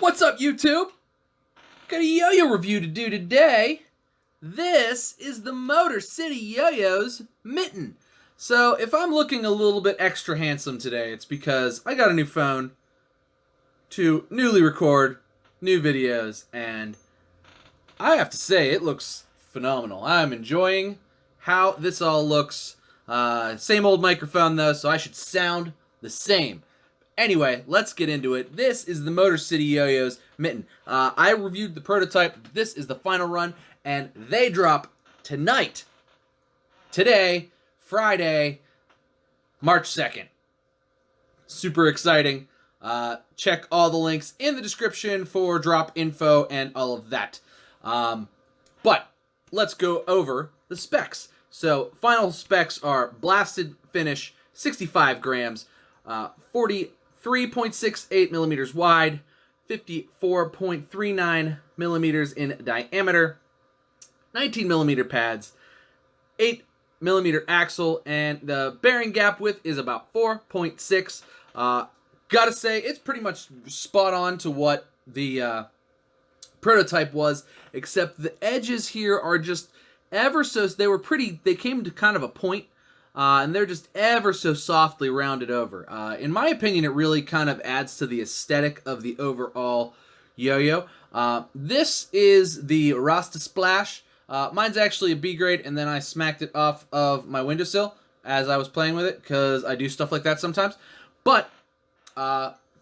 What's up, YouTube? Got a yo-yo review to do today. This is the Motor City Yo-yos Mitten. So if I'm looking a little bit extra handsome today, it's because I got a new phone to newly record new videos, and I have to say it looks phenomenal. I'm enjoying how this all looks. Same old microphone though, so I should sound the same. Anyway, let's get into it. This is the Motor City Yo-yos Mitten. I reviewed the prototype. This is the final run, and they drop tonight. Today, Friday, March 2nd. Super exciting. Check all the links in the description for drop info and all of that. But let's go over the specs. So, final specs are blasted finish, 65 grams, 43.68 millimeters wide, 54.39 millimeters in diameter, 19 millimeter pads, 8 millimeter axle, and the bearing gap width is about 4.6. Gotta say, it's pretty much spot on to what the prototype was, except the edges here are just ever so, they came to kind of a point, and they're just ever so softly rounded over. In my opinion, it really kind of adds to the aesthetic of the overall yo-yo. This is the Rasta Splash. Mine's actually a B grade, and then I smacked it off of my windowsill as I was playing with it, because I do stuff like that sometimes. But,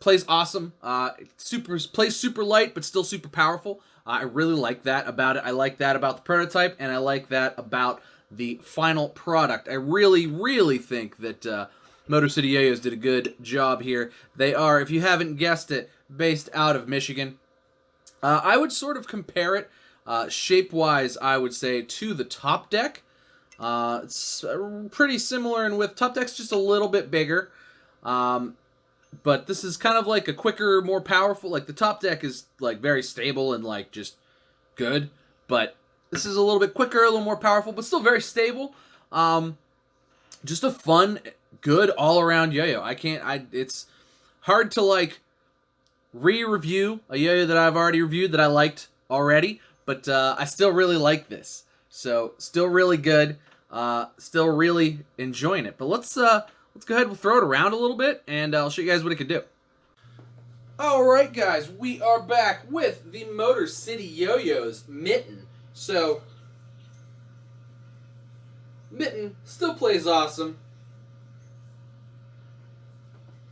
plays awesome. Plays super light, but still super powerful. I really like that about it. I like that about the prototype, and I like that about the final product. I really, really think that Motor City Yo-yos did a good job here. They are, if you haven't guessed it, based out of Michigan. I would sort of compare it, shape-wise, I would say, to the Top Deck. It's pretty similar in width. Top Deck's just a little bit bigger. But this is kind of like a quicker, more powerful, like the Top Deck is like very stable and like just good, but this is a little bit quicker, a little more powerful, but still very stable. Just a fun, good all-around yo-yo. It's hard to like re-review a yo-yo that I've already reviewed that I liked already, but I still really like this. So, still really good, still really enjoying it. But let's go ahead and throw it around a little bit, and I'll show you guys what it can do. Alright guys, we are back with the Motor City Yo-yos Mitten. So, Mitten still plays awesome.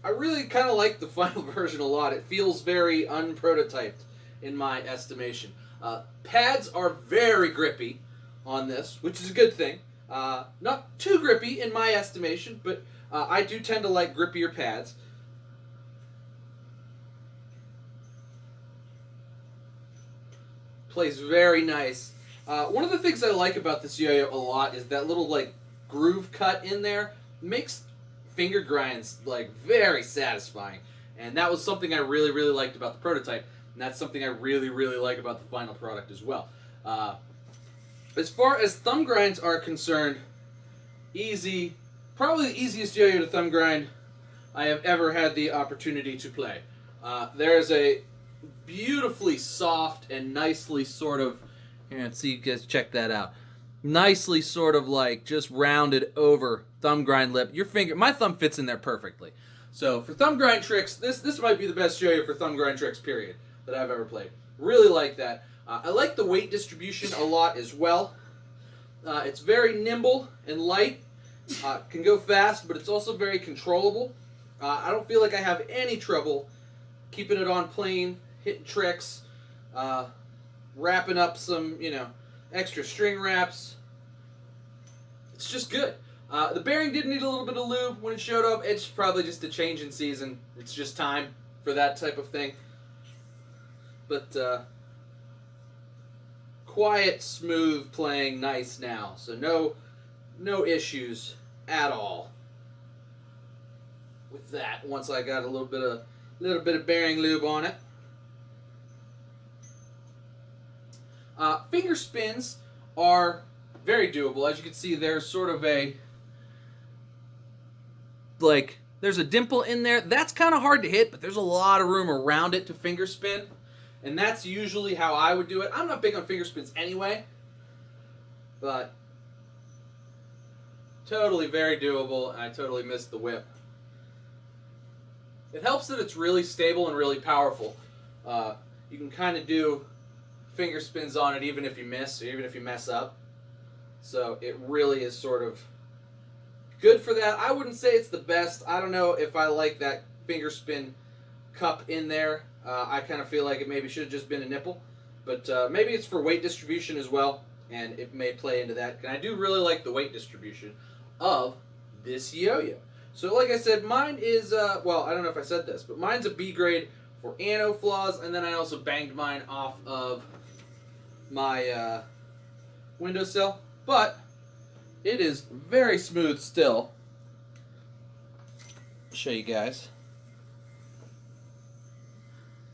I really kind of like the final version a lot. It feels very unprototyped in my estimation. Pads are very grippy on this, which is a good thing. Not too grippy in my estimation, but I do tend to like grippier pads. Plays very nice. One of the things I like about this yo-yo a lot is that little like groove cut in there makes finger grinds like very satisfying. And that was something I really, really liked about the prototype. And that's something I really, really like about the final product as well. As far as thumb grinds are concerned, easy. Probably the easiest yo-yo to thumb grind I have ever had the opportunity to play. There's a beautifully soft and nicely sort of, here, let's see you guys check that out. Nicely sort of like just rounded over thumb grind lip. My thumb fits in there perfectly. So for thumb grind tricks, this might be the best yo-yo for thumb grind tricks, period, that I've ever played. Really like that. I like the weight distribution a lot as well. It's very nimble and light. Can go fast, but it's also very controllable. I don't feel like I have any trouble keeping it on plane, hitting tricks, wrapping up some, extra string wraps. It's just good. The bearing did need a little bit of lube when it showed up. It's probably just a change in season. It's just time for that type of thing. But, quiet, smooth playing, nice now. So no issues at all with that. Once I got a little bit of bearing lube on it. Finger spins are very doable. As you can see, there's sort of a like There's a dimple in there. That's kind of hard to hit, but there's a lot of room around it to finger spin. And that's usually how I would do it. I'm not big on finger spins anyway, but totally very doable, and I totally missed the whip. It helps that it's really stable and really powerful. You can kind of do finger spins on it even if you miss, or even if you mess up. So it really is sort of good for that. I wouldn't say it's the best. I don't know if I like that finger spin cup in there. I kind of feel like it maybe should have just been a nipple. But maybe it's for weight distribution as well, and it may play into that. And I do really like the weight distribution of this yo-yo. So like I said, mine is, well, I don't know if I said this, but mine's a B grade for ano flaws, and then I also banged mine off of my windowsill. But it is very smooth still. I'll show you guys.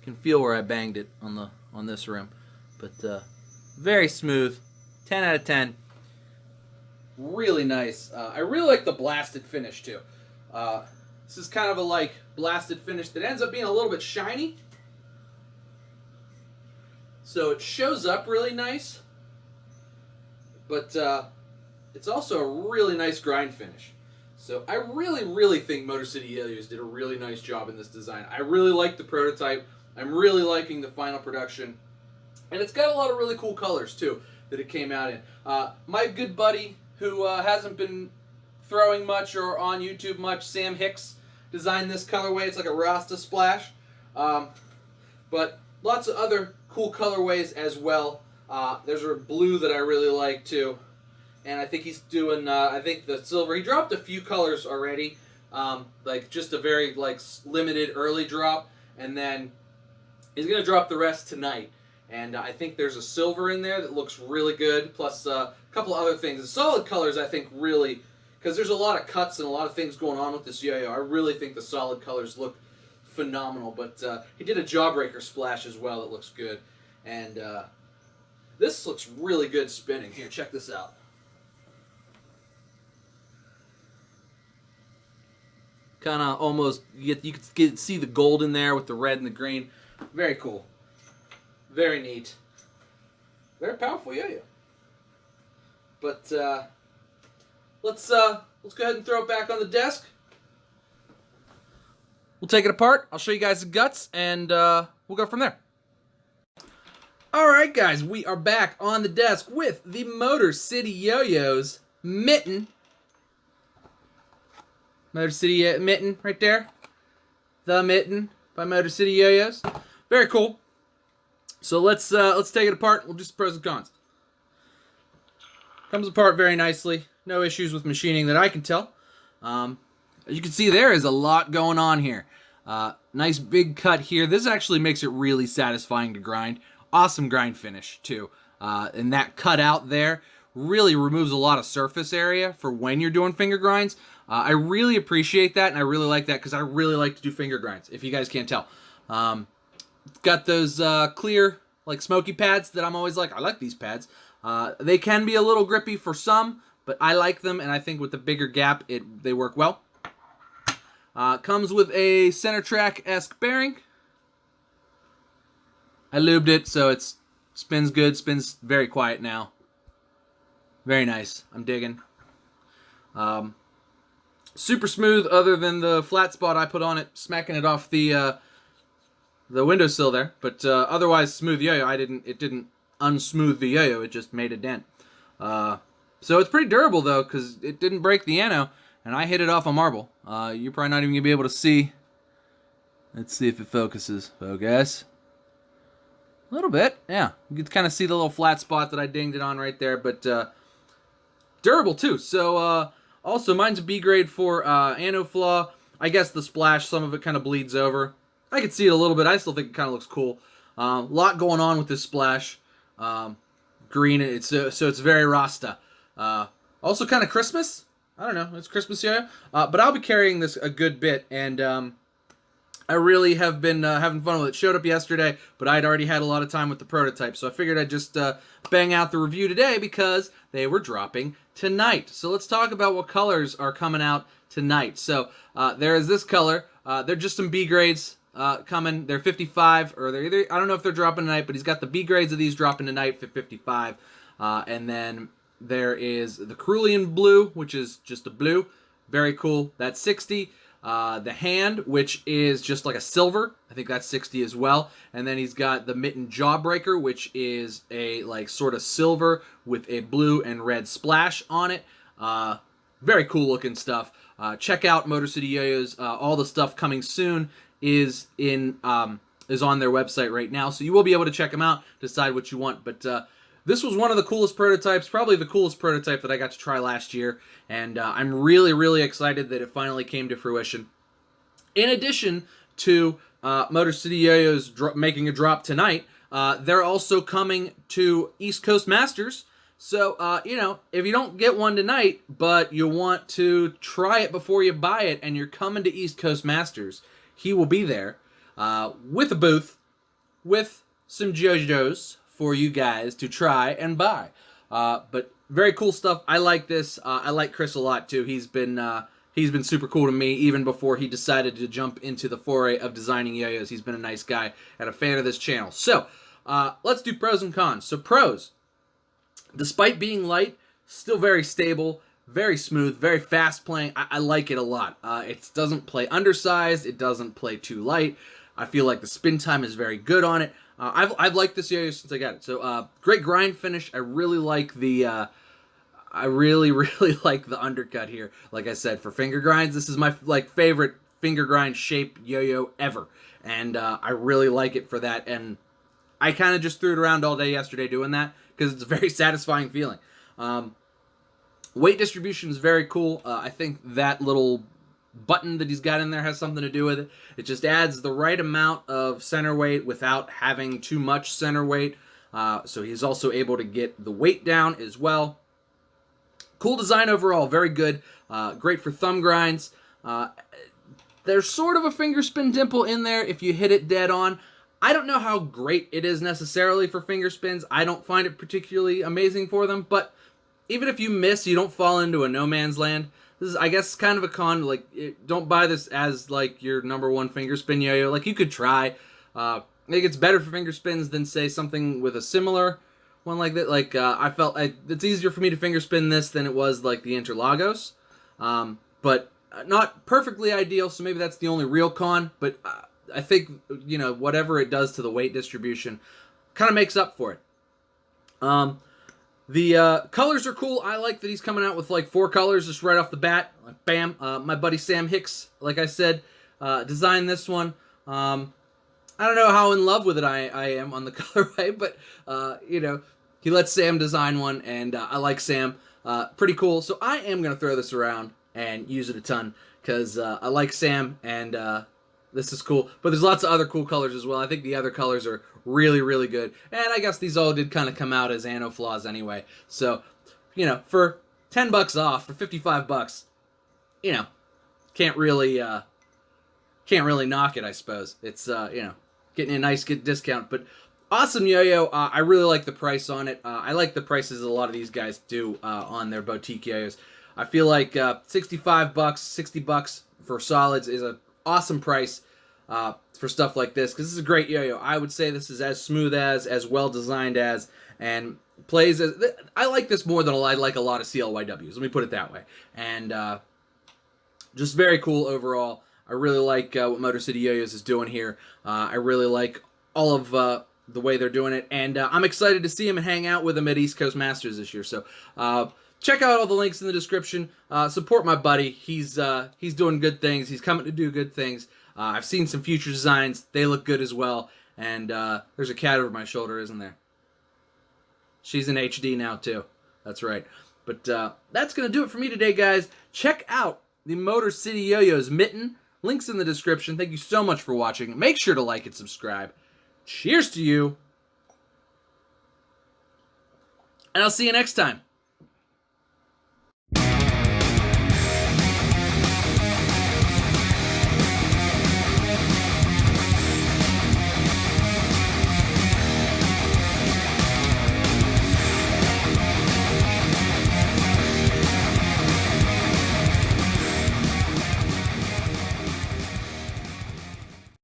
You can feel where I banged it on this rim, but very smooth. 10 out of 10. Really nice. I really like the blasted finish too. This is kind of a like blasted finish that ends up being a little bit shiny. So it shows up really nice, but it's also a really nice grind finish. So I really think Motor City Yo-yos did a really nice job in this design. I really like the prototype. I'm really liking the final production. And it's got a lot of really cool colors too that it came out in. My good buddy who hasn't been throwing much or on YouTube much, Sam Hicks, designed this colorway. It's like a Rasta splash. But lots of other cool colorways as well. There's a blue that I really like too. And I think he's doing, I think the silver. He dropped a few colors already. Like just a very like limited early drop. And then he's going to drop the rest tonight. And I think there's a silver in there that looks really good. Plus a couple other things. The solid colors I think really, because there's a lot of cuts and a lot of things going on with this yo-yo. I really think the solid colors look phenomenal. But he did a jawbreaker splash as well that looks good. And this looks really good spinning. Here, check this out. Kind of almost, you can see the gold in there with the red and the green. Very cool. Very neat. Very powerful yo-yo. But let's go ahead and throw it back on the desk. We'll take it apart. I'll show you guys the guts, and we'll go from there. Alright guys, we are back on the desk with the Motor City Yo-yos Mitten. Motor City Mitten right there. The Mitten by Motor City Yo-yos. Very cool. So let's take it apart. We'll do some pros and cons. Comes apart very nicely. No issues with machining that I can tell. As you can see, there is a lot going on here. Nice big cut here. This actually makes it really satisfying to grind. Awesome grind finish too. And that cut out there really removes a lot of surface area for when you're doing finger grinds. I really appreciate that, and I really like that because I really like to do finger grinds, if you guys can't tell. Got those clear, like smoky pads that I'm always like, I like these pads. They can be a little grippy for some, but I like them, and I think with the bigger gap, they work well. Comes with a center track-esque bearing. I lubed it, so it spins good, spins very quiet now. Very nice. I'm digging. Super smooth, other than the flat spot I put on it, smacking it off the windowsill there. But otherwise, smooth yo-yo. It didn't unsmooth the yo-yo. It just made a dent. So it's pretty durable though, because it didn't break the ano, and I hit it off a marble. You're probably not even gonna be able to see. Let's see if it focuses. Focus. A little bit, yeah. You can kind of see the little flat spot that I dinged it on right there, but durable too. So also, mine's a B grade for ano flaw. I guess the splash, some of it kind of bleeds over. I can see it a little bit. I still think it kind of looks cool. A lot going on with this splash. Green, so it's very Rasta. Also kind of Christmas. I don't know, it's Christmas yo-yo. But I'll be carrying this a good bit, and I really have been having fun with it. Showed up yesterday, but I'd already had a lot of time with the prototype, so I figured I'd just bang out the review today because they were dropping tonight. So let's talk about what colors are coming out tonight. So there is this color. They're just some B grades coming. They're 55, or they're either, I don't know if they're dropping tonight, but he's got the B grades of these dropping tonight for 55. And then there is the Cerulean Blue, which is just a blue. Very cool. That's 60. The Hand, which is just like a silver. I think that's 60 as well. And then he's got the Mitten Jawbreaker, which is a like sort of silver with a blue and red splash on it. Very cool looking stuff. Check out Motor City Yo-yos. All the stuff coming soon is on their website right now, so you will be able to check them out, decide what you want. But this was one of the coolest prototypes, probably the coolest prototype that I got to try last year, and I'm really, really excited that it finally came to fruition. In addition to Motor City Yo-yos making a drop tonight, they're also coming to East Coast Masters. So, you know, if you don't get one tonight, but you want to try it before you buy it, and you're coming to East Coast Masters, he will be there with a booth with some Yo-yos for you guys to try and buy. But very cool stuff. I like this. I like Chris a lot too. He's been super cool to me even before he decided to jump into the foray of designing yo-yos. He's been a nice guy and a fan of this channel. So let's do pros and cons. So pros, despite being light, still very stable, very smooth, very fast playing. I like it a lot. It doesn't play undersized. It doesn't play too light. I feel like the spin time is very good on it. I've liked this yo-yo since I got it. So great grind finish. I really like the really like the undercut here. Like I said, for finger grinds, this is my favorite finger grind shape yo-yo ever, and I really like it for that. And I kind of just threw it around all day yesterday doing that because it's a very satisfying feeling. Weight distribution is very cool. I think that little button that he's got in there has something to do with it. It just adds the right amount of center weight without having too much center weight. So he's also able to get the weight down as well. Cool design overall, very good. Great for thumb grinds. There's sort of a finger spin dimple in there if you hit it dead on. I don't know how great it is necessarily for finger spins. I don't find it particularly amazing for them, but even if you miss, you don't fall into a no man's land. This is, I guess, kind of a con. Like, don't buy this as like your #1 finger spin yo-yo. Like, you could try. I think it's better for finger spins than, say, something with a similar one like that. Like, I felt it's easier for me to finger spin this than it was like the Interlagos, but not perfectly ideal. So maybe that's the only real con. But I think, you know, whatever it does to the weight distribution kind of makes up for it. The colors are cool. I like that he's coming out with like 4 colors just right off the bat. Like, bam. My buddy Sam Hicks, like I said, designed this one. I don't know how in love with it I am on the colorway, but you know, he lets Sam design one, and I like Sam. Pretty cool. So I am going to throw this around and use it a ton because I like Sam, and this is cool. But there's lots of other cool colors as well. I think the other colors are really, really good. And I guess these all did kind of come out as Anno flaws anyway. So, you know, for $10 off, for $55, you know, can't really knock it, I suppose. It's, you know, getting a nice good discount. But awesome yo-yo. I really like the price on it. I like the prices a lot of these guys do on their boutique yo-yos. I feel like $65, $60 for solids is an awesome price for stuff like this, because this is a great yo-yo. I would say this is as smooth as well designed as, and plays as. I like this more than I like a lot of CLYWs. Let me put it that way. And just very cool overall. I really like what Motor City Yo-yos is doing here. I really like all of the way they're doing it, and I'm excited to see him and hang out with him at East Coast Masters this year. So check out all the links in the description. Support my buddy. He's doing good things. He's coming to do good things. I've seen some future designs. They look good as well. And there's a cat over my shoulder, isn't there? She's in HD now, too. That's right. But that's going to do it for me today, guys. Check out the Motor City Yo-yos Mitten. Links in the description. Thank you so much for watching. Make sure to like and subscribe. Cheers to you. And I'll see you next time.